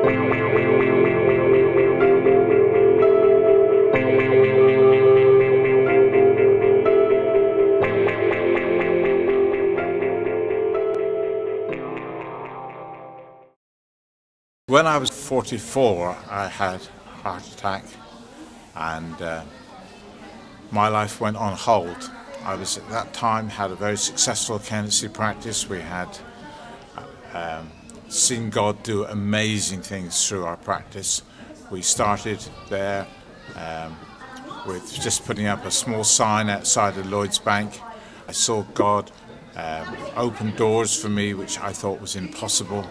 When I was 44, I had a heart attack, and my life went on hold. I was at that time had a very successful accountancy practice. We had seen God do amazing things through our practice. We started there with just putting up a small sign outside of Lloyds Bank. I saw God open doors for me which I thought was impossible.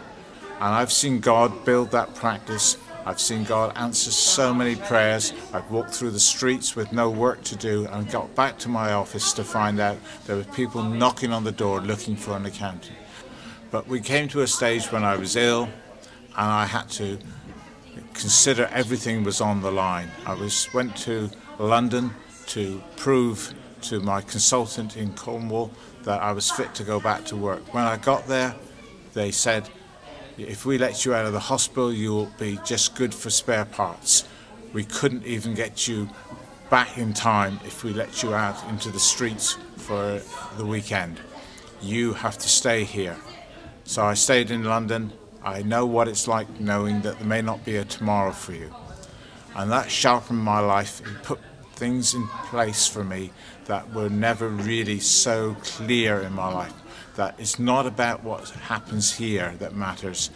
And I've seen God build that practice. I've seen God answer so many prayers. I've walked through the streets with no work to do and got back to my office to find out there were people knocking on the door looking for an accountant. But we came to a stage when I was ill and I had to consider everything was on the line. I went to London to prove to my consultant in Cornwall that I was fit to go back to work. When I got there, they said, if we let you out of the hospital, you'll be just good for spare parts. We couldn't even get you back in time if we let you out into the streets for the weekend. You have to stay here. So I stayed in London. I know what it's like knowing that there may not be a tomorrow for you. And that sharpened my life and put things in place for me that were never really so clear in my life. That it's not about what happens here that matters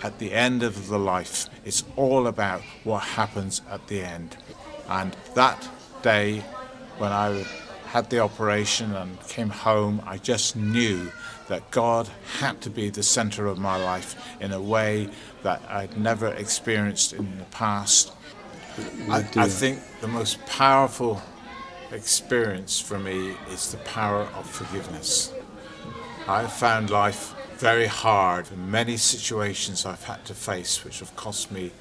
at the end of the life. It's all about what happens at the end. And that day when I had the operation and came home, I just knew that God had to be the center of my life in a way that I'd never experienced in the past. I think the most powerful experience for me is the power of forgiveness. I've found life very hard, and many situations I've had to face which have cost me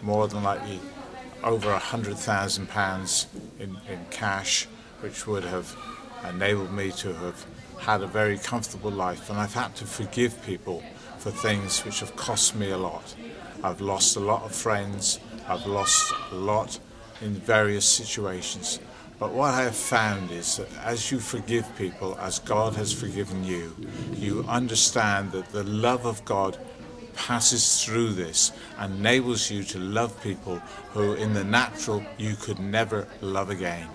more than likely over £100,000 in cash, which would have enabled me to have had a very comfortable life. And I've had to forgive people for things which have cost me a lot. I've lost a lot of friends, I've lost a lot in various situations. But what I have found is that as you forgive people, as God has forgiven you, you understand that the love of God passes through this and enables you to love people who in the natural you could never love again.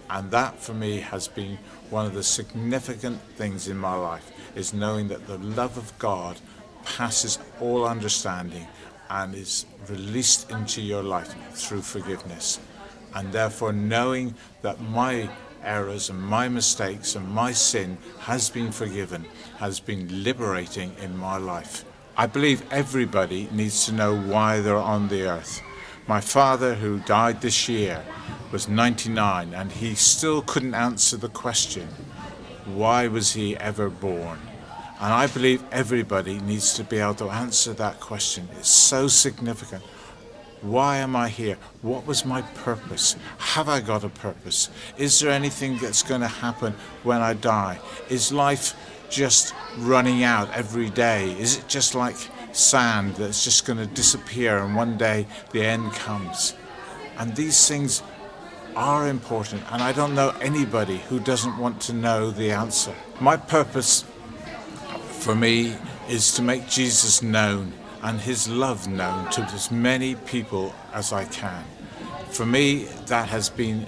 And that for me has been one of the significant things in my life, is knowing that the love of God passes all understanding and is released into your life through forgiveness. And therefore knowing that my errors and my mistakes and my sin has been forgiven has been liberating in my life. I believe everybody needs to know why they're on the earth. My father, who died this year, was 99 and he still couldn't answer the question, why was he ever born? And I believe everybody needs to be able to answer that question. It's so significant. Why am I here? What was my purpose? Have I got a purpose? Is there anything that's going to happen when I die? Is life just running out every day? Is it just like sand that's just going to disappear and one day the end comes? And these things are important, and I don't know anybody who doesn't want to know the answer. My purpose for me is to make Jesus known and his love known to as many people as I can. For me, that has been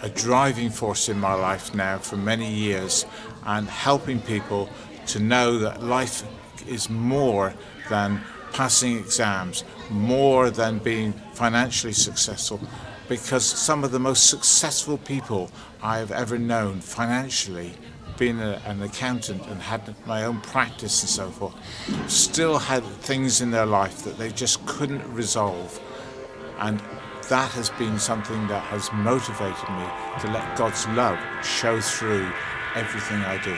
a driving force in my life now for many years, and helping people to know that life is more than passing exams, more than being financially successful, because some of the most successful people I have ever known financially, being an accountant and had my own practice and so forth, still had things in their life that they just couldn't resolve. And that has been something that has motivated me to let God's love show through everything I do.